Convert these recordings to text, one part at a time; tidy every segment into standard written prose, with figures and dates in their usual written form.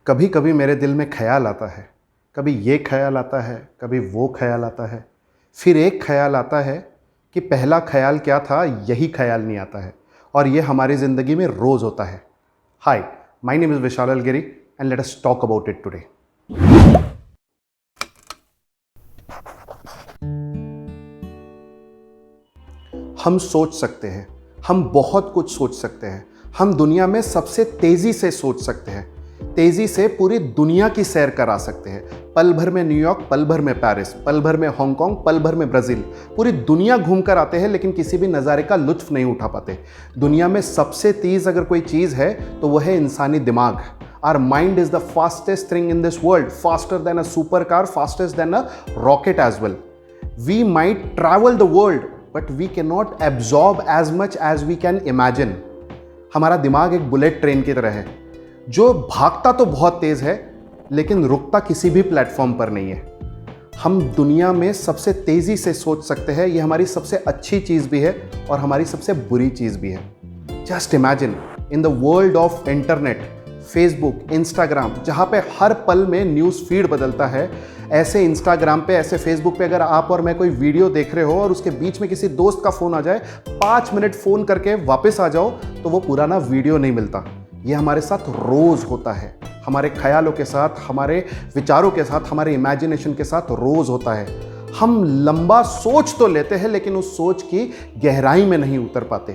कभी कभी मेरे दिल में ख्याल आता है, कभी ये ख्याल आता है, कभी वो ख्याल आता है। फिर एक ख्याल आता है कि पहला ख्याल क्या था, यही ख्याल नहीं आता है। और ये हमारी ज़िंदगी में रोज़ होता है। Hi, my name is Vishal Algiri and let us talk about it today. हम सोच सकते हैं, हम बहुत कुछ सोच सकते हैं। हम दुनिया में सबसे तेज़ी से सोच सकते हैं, तेज़ी से पूरी दुनिया की सैर करा सकते हैं। पल भर में न्यूयॉर्क, पल भर में पेरिस, पल भर में हांगकांग, पल भर में ब्राज़ील, पूरी दुनिया घूम कर आते हैं, लेकिन किसी भी नज़ारे का लुत्फ़ नहीं उठा पाते। दुनिया में सबसे तेज़ अगर कोई चीज़ है तो वह है इंसानी दिमाग। Our mind is the fastest thing in this world, faster than a supercar, faster than a rocket as well. We might travel the world, but we cannot absorb as much as we can imagine. हमारा दिमाग एक bullet train की तरह है जो भागता तो बहुत तेज है, लेकिन रुकता किसी भी प्लेटफॉर्म पर नहीं है। हम दुनिया में सबसे तेजी से सोच सकते हैं, ये हमारी सबसे अच्छी चीज भी है और हमारी सबसे बुरी चीज भी है। Just imagine in the world of internet, Facebook, Instagram, जहाँ पे हर पल में न्यूज़ फीड बदलता है, ऐसे इंस्टाग्राम पे, ऐसे फेसबुक पे अगर आप और मैं कोई वीडियो देख रहे हो और उसके बीच में किसी दोस्त का फ़ोन आ जाए, 5 मिनट फ़ोन करके वापस आ जाओ तो वो पुराना वीडियो नहीं मिलता। ये हमारे साथ रोज़ होता है, हमारे ख्यालों के साथ, हमारे विचारों के साथ, हमारे इमेजिनेशन के साथ रोज़ होता है। हम लंबा सोच तो लेते हैं, लेकिन उस सोच की गहराई में नहीं उतर पाते।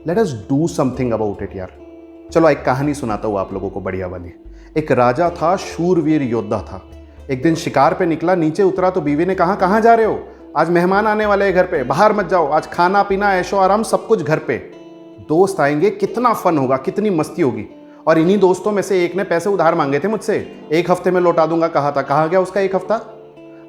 Let us do something about it यार। चलो एक कहानी सुनाता हूँ आप लोगों को, बढ़िया वाली। एक राजा था, शूरवीर योद्धा था। एक दिन शिकार पे निकला, नीचे उतरा तो बीवी ने कहा, कहाँ जा रहे हो? आज मेहमान आने वाले हैं घर पे, बाहर मत जाओ, आज खाना पीना ऐशो आराम सब कुछ घर पे। दोस्त आएंगे, कितना फन होगा, कितनी मस्ती होगी। और इन्हीं दोस्तों में से एक ने पैसे उधार मांगे थे मुझसे, 1 हफ्ते में लौटा दूंगा कहा था। कहाँ गया उसका 1 हफ्ता?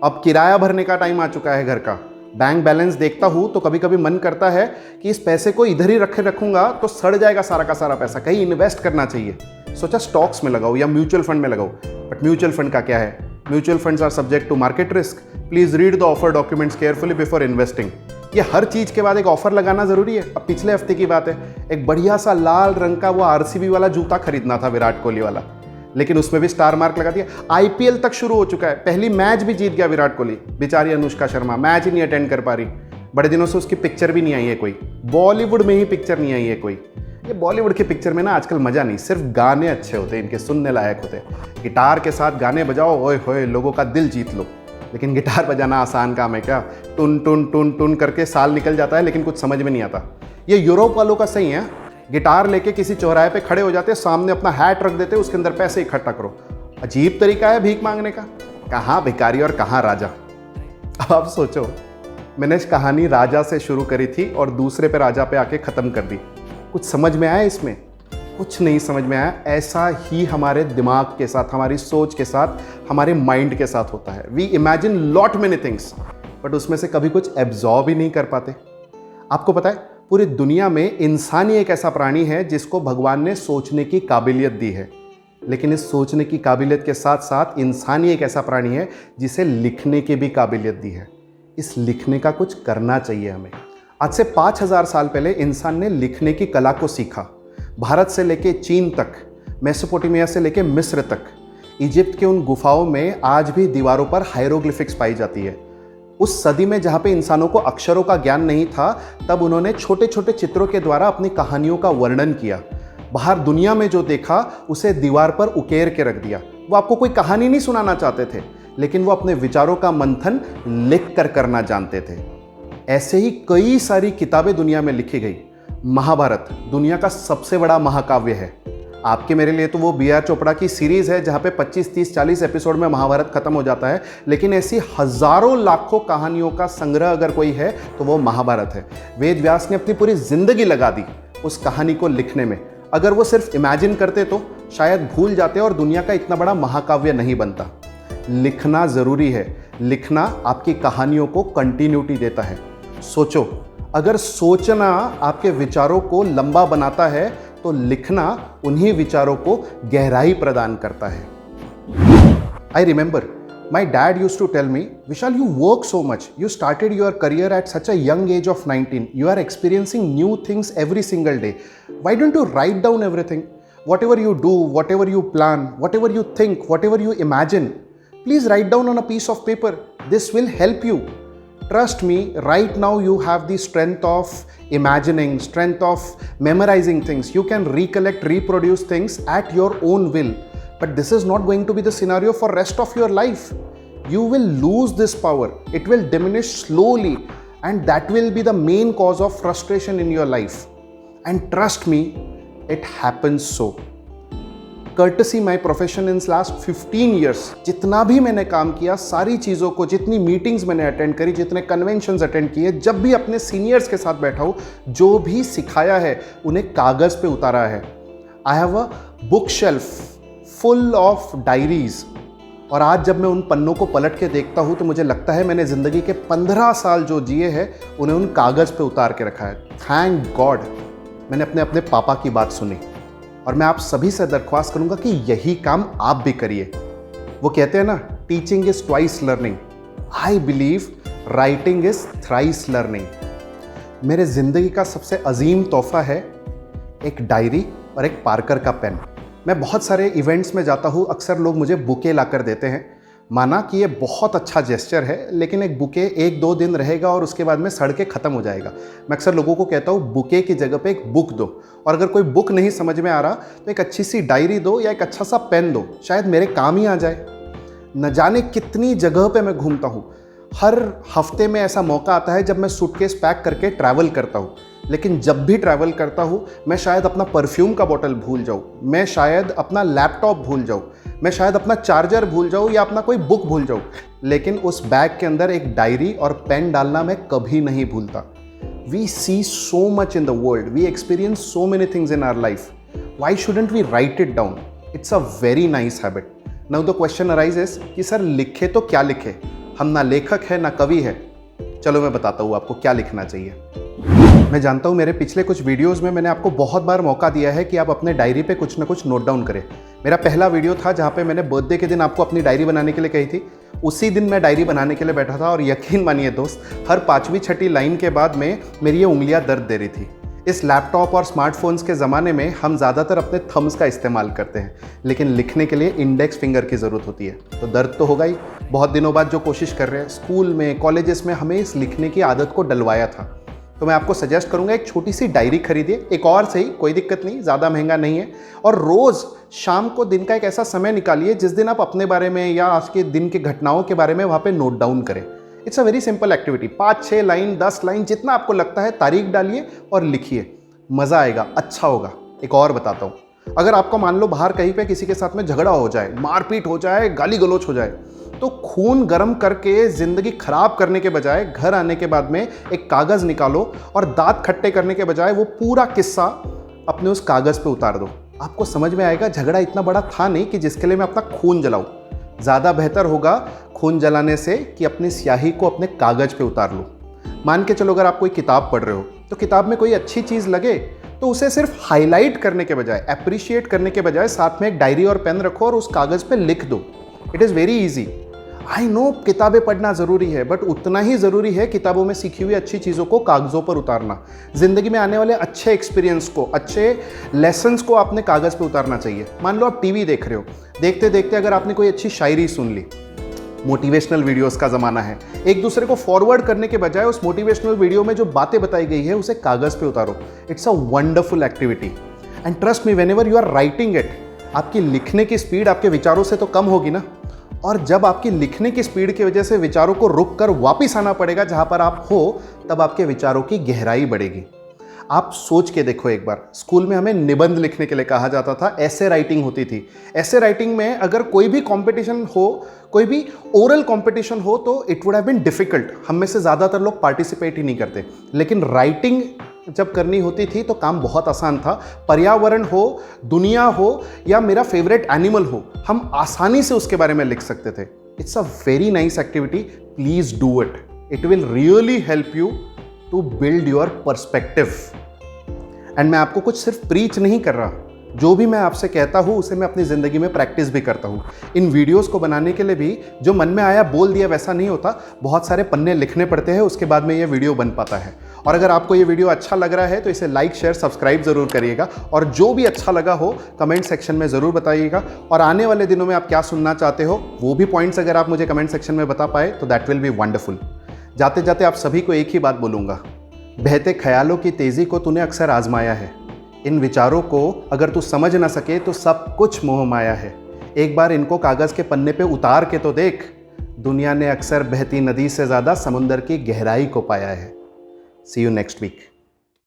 अब किराया भरने का टाइम आ चुका है घर का। बैंक बैलेंस देखता हूँ तो कभी कभी मन करता है कि इस पैसे को इधर ही रखूंगा तो सड़ जाएगा सारा का सारा पैसा, कहीं इन्वेस्ट करना चाहिए। सोचा स्टॉक्स में लगाओ या म्यूचुअल फंड में लगाओ। बट म्यूचुअल फंड का क्या है? Mutual funds are subject to market risk. Please read the offer documents carefully before investing. ये हर चीज के बाद एक ऑफर लगाना जरूरी है। अब पिछले हफ्ते की बात है, एक बढ़िया सा लाल रंग का वो आरसीबी वाला जूता खरीदना था, विराट कोहली वाला, लेकिन उसमें भी स्टार मार्क लगा दिया। आईपीएल तक शुरू हो चुका है, पहली मैच भी जीत गया विराट कोहली। बेचारी अनुष्का शर्मा मैच ही नहीं अटेंड कर पा रही, बड़े दिनों से उसकी पिक्चर भी नहीं आई है कोई, बॉलीवुड में ही पिक्चर नहीं आई है कोई। ये बॉलीवुड की पिक्चर में ना आजकल मजा नहीं, सिर्फ गाने अच्छे होते हैं, इनके सुनने लायक होते हैं। गिटार के साथ गाने बजाओ, ओए होए लोगों का दिल जीत लो। लेकिन गिटार बजाना आसान काम है क्या? टुन टुन टुन टुन करके साल निकल जाता है, लेकिन कुछ समझ में नहीं आता। ये यूरोप वालों का सही है, गिटार लेके किसी चौराहे पे खड़े हो जाते, सामने अपना हैट रख देते, उसके अंदर पैसे इकट्ठा करो। अजीब तरीका है भीख मांगने का। कहाँ भिखारी और कहाँ राजा। अब आप सोचो, मैंने इस कहानी राजा से शुरू करी थी और दूसरे पे राजा पे आके ख़त्म कर दी। कुछ समझ में आया इसमें? कुछ नहीं समझ में आया। ऐसा ही हमारे दिमाग के साथ, हमारी सोच के साथ, हमारे माइंड के साथ होता है। We imagine lot many things, but उसमें से कभी कुछ एब्जॉर्ब ही नहीं कर पाते। आपको पता है, पूरी दुनिया में इंसान ही एक ऐसा प्राणी है जिसको भगवान ने सोचने की काबिलियत दी है। लेकिन इस सोचने की काबिलियत के साथ साथ इंसान ही एक ऐसा प्राणी है जिसे लिखने की भी काबिलियत दी है। इस लिखने का कुछ करना चाहिए हमें। आज से 5000 साल पहले इंसान ने लिखने की कला को सीखा। भारत से लेके चीन तक, मेसोपोटामिया से लेके मिस्र तक, इजिप्ट के उन गुफाओं में आज भी दीवारों पर हायरोग्लिफिक्स पाई जाती है। उस सदी में जहाँ पे इंसानों को अक्षरों का ज्ञान नहीं था, तब उन्होंने छोटे छोटे चित्रों के द्वारा अपनी कहानियों का वर्णन किया। बाहर दुनिया में जो देखा उसे दीवार पर उकेर के रख दिया। वो आपको कोई कहानी नहीं सुनाना चाहते थे, लेकिन वो अपने विचारों का मंथन लिख कर करना जानते थे। ऐसे ही कई सारी किताबें दुनिया में लिखी गई। महाभारत दुनिया का सबसे बड़ा महाकाव्य है। आपके मेरे लिए तो वो बी.आर. चोपड़ा की सीरीज़ है जहाँ पे 25, 30, 40 एपिसोड में महाभारत खत्म हो जाता है, लेकिन ऐसी हजारों लाखों कहानियों का संग्रह अगर कोई है तो वो महाभारत है। वेद व्यास ने अपनी पूरी जिंदगी लगा दी उस कहानी को लिखने में। अगर वो सिर्फ इमेजिन करते तो शायद भूल जाते और दुनिया का इतना बड़ा महाकाव्य नहीं बनता। लिखना ज़रूरी है। लिखना आपकी कहानियों को कंटिन्यूटी देता है। सोचो, अगर सोचना आपके विचारों को लंबा बनाता है तो लिखना उन्हीं विचारों को गहराई प्रदान करता है। I remember my dad used to tell me, Vishal you work so much, you started your career at such a young age of 19, you are experiencing new things every single day, why don't you write down everything? whatever you do, whatever you plan, whatever you think, whatever you imagine, please write down on a piece of paper. This will help you. Trust me, right now you have the strength of imagining, strength of memorizing things. You can recollect, reproduce things at your own will. But this is not going to be the scenario for rest of your life. You will lose this power. It will diminish slowly, and that will be the main cause of frustration in your life. And trust me, it happens so. Courtesy my profession in last 15 years, जितना भी मैंने काम किया, सारी चीज़ों को, जितनी meetings मैंने अटेंड करी, जितने कन्वेंशंस अटेंड किए, जब भी अपने सीनियर्स के साथ बैठा हूँ, जो भी सिखाया है उन्हें कागज़ पे उतारा है. I have a book shelf full of diaries, और आज जब मैं उन पन्नों को पलट के देखता हूँ तो मुझे लगता है मैंने ज़िंदगी के 15 साल जो जिए हैं उन्हें उन कागज़ पे उतार के रखा है. थैंक गॉड मैंने अपने पापा की बात सुनी, और मैं आप सभी से दरख्वास्त करूंगा कि यही काम आप भी करिए. वो कहते हैं ना, teaching is twice learning. I believe writing is thrice learning. मेरे ज़िंदगी का सबसे अजीम तोहफा है एक डायरी और एक पार्कर का पेन. मैं बहुत सारे इवेंट्स में जाता हूँ, अक्सर लोग मुझे बुके ला कर देते हैं. माना कि ये बहुत अच्छा जेस्चर है, लेकिन एक बुके 1-2 दिन रहेगा और उसके बाद में सड़ के ख़त्म हो जाएगा. मैं अक्सर लोगों को कहता हूँ बुके की जगह पे एक बुक दो, और अगर कोई बुक नहीं समझ में आ रहा तो एक अच्छी सी डायरी दो या एक अच्छा सा पेन दो, शायद मेरे काम ही आ जाए. न जाने कितनी जगह पे मैं घूमता हूँ. हर हफ्ते में ऐसा मौका आता है जब मैं सूटकेस पैक करके ट्रैवल करता हूँ, लेकिन जब भी ट्रैवल करता हूँ मैं शायद अपना परफ्यूम का बॉटल भूल जाऊँ, मैं शायद अपना लैपटॉप भूल जाऊँ, मैं शायद अपना चार्जर भूल जाऊँ या अपना कोई बुक भूल जाऊँ, लेकिन उस बैग के अंदर एक डायरी और पेन डालना मैं कभी नहीं भूलता. We see so much in the world, we experience so many things in our life. Why shouldn't we write it down? It's a very nice habit. Now the question arises कि sir लिखे तो क्या लिखे, हम ना लेखक है ना कवि है. चलो मैं बताता हूँ आपको क्या लिखना चाहिए. मैं जानता हूँ मेरे पिछले कुछ वीडियोस में मैंने आपको बहुत बार मौका दिया है कि आप अपने डायरी पे कुछ ना कुछ नोट डाउन करें. मेरा पहला वीडियो था जहाँ पे मैंने बर्थडे के दिन आपको अपनी डायरी बनाने के लिए कही थी. उसी दिन मैं डायरी बनाने के लिए बैठा था, और यकीन मानिए दोस्त, हर 5वीं-6ठी लाइन के बाद में मेरी ये उंगलियाँ दर्द दे रही थी. इस लैपटॉप और स्मार्टफोन्स के ज़माने में हम ज़्यादातर अपने थम्स का इस्तेमाल करते हैं, लेकिन लिखने के लिए इंडेक्स फिंगर की ज़रूरत होती है. तो दर्द तो होगा ही. बहुत दिनों बाद जो कोशिश कर रहे हैं, स्कूल में, कॉलेजेस में हमें इस लिखने की आदत को डलवाया था. तो मैं आपको सजेस्ट करूंगा एक छोटी सी डायरी खरीदिए, एक और सही, कोई दिक्कत नहीं, ज़्यादा महंगा नहीं है. और रोज़ शाम को दिन का एक ऐसा समय निकालिए जिस दिन आप अपने बारे में या आज के दिन के घटनाओं के बारे में वहाँ पे नोट डाउन करें. It's a very simple activity. 5-6 line, 10 line, जितना आपको लगता है, तारीख डालिए और लिखिए. मज़ा आएगा, अच्छा होगा. एक और बताता हूँ, अगर आपको मान लो बाहर कहीं पे किसी के साथ में झगड़ा हो जाए, मारपीट हो जाए, गाली गलौच हो जाए, तो खून गर्म करके ज़िंदगी खराब करने के बजाय घर आने के बाद में एक कागज़ निकालो और दांत खट्टे करने के बजाय वो पूरा किस्सा अपने उस कागज़ पे उतार दो. आपको समझ में आएगा झगड़ा इतना बड़ा था नहीं कि जिसके लिए मैं अपना खून जलाऊं. ज़्यादा बेहतर होगा खून जलाने से कि अपनी स्याही को अपने कागज़ पे उतार लो. मान के चलो, अगर आप कोई किताब पढ़ रहे हो तो किताब में कोई अच्छी चीज़ लगे तो उसे सिर्फ हाईलाइट करने के बजाय, अप्रिशिएट करने के बजाय साथ में एक डायरी और पेन रखो और उस कागज़ पे लिख दो. It is very easy. I know किताबें पढ़ना ज़रूरी है, बट उतना ही ज़रूरी है किताबों में सीखी हुई अच्छी चीज़ों को कागज़ों पर उतारना. ज़िंदगी में आने वाले अच्छे एक्सपीरियंस को, अच्छे लेसन्स को आपने कागज़ पे उतारना चाहिए. मान लो आप टीवी देख रहे हो, देखते देखते अगर आपने कोई अच्छी शायरी सुन ली, मोटिवेशनल वीडियोस का ज़माना है, एक दूसरे को फॉरवर्ड करने के बजाय उस मोटिवेशनल वीडियो में जो बातें बताई गई है उसे कागज़ पे उतारो. It's a wonderful activity. And trust me, whenever you are writing it, आपकी लिखने की स्पीड आपके विचारों से तो कम होगी ना, और जब आपकी लिखने की स्पीड की वजह से विचारों को रुक कर वापिस आना पड़ेगा जहाँ पर आप हो, तब आपके विचारों की गहराई बढ़ेगी. आप सोच के देखो एक बार, स्कूल में हमें निबंध लिखने के लिए कहा जाता था, ऐसे राइटिंग होती थी. ऐसे राइटिंग में अगर कोई भी कंपटीशन हो, कोई भी ओरल कंपटीशन हो, तो it would have been difficult. हम में से ज़्यादातर लोग पार्टिसिपेट ही नहीं करते. लेकिन राइटिंग जब करनी होती थी तो काम बहुत आसान था. पर्यावरण हो, दुनिया हो या मेरा फेवरेट एनिमल हो, हम आसानी से उसके बारे में लिख सकते थे. It's a very nice activity. Please do it. It will really help you to build your perspective. And मैं आपको कुछ सिर्फ प्रीच नहीं कर रहा, जो भी मैं आपसे कहता हूँ उसे मैं अपनी ज़िंदगी में प्रैक्टिस भी करता हूँ। इन वीडियोस को बनाने के लिए भी जो मन में आया बोल दिया वैसा नहीं होता, बहुत सारे पन्ने लिखने पड़ते हैं, उसके बाद में ये वीडियो बन पाता है। और अगर आपको ये वीडियो अच्छा लग रहा है तो इसे लाइक शेयर सब्सक्राइब ज़रूर करिएगा, और जो भी अच्छा लगा हो कमेंट सेक्शन में ज़रूर बताइएगा। और आने वाले दिनों में आप क्या सुनना चाहते हो वो भी पॉइंट्स अगर आप मुझे कमेंट सेक्शन में बता पाए तो दैट विल बी वंडरफुल। जाते जाते आप सभी को एक ही बात बोलूँगा, बहते ख्यालों की तेज़ी को तूने अक्सर आजमाया है। इन विचारों को अगर तू समझ ना सके तो सब कुछ मोह माया है। एक बार इनको कागज़ के पन्ने पे उतार के तो देख, दुनिया ने अक्सर बहती नदी से ज़्यादा समुंदर की गहराई को पाया है। सी यू नेक्स्ट वीक।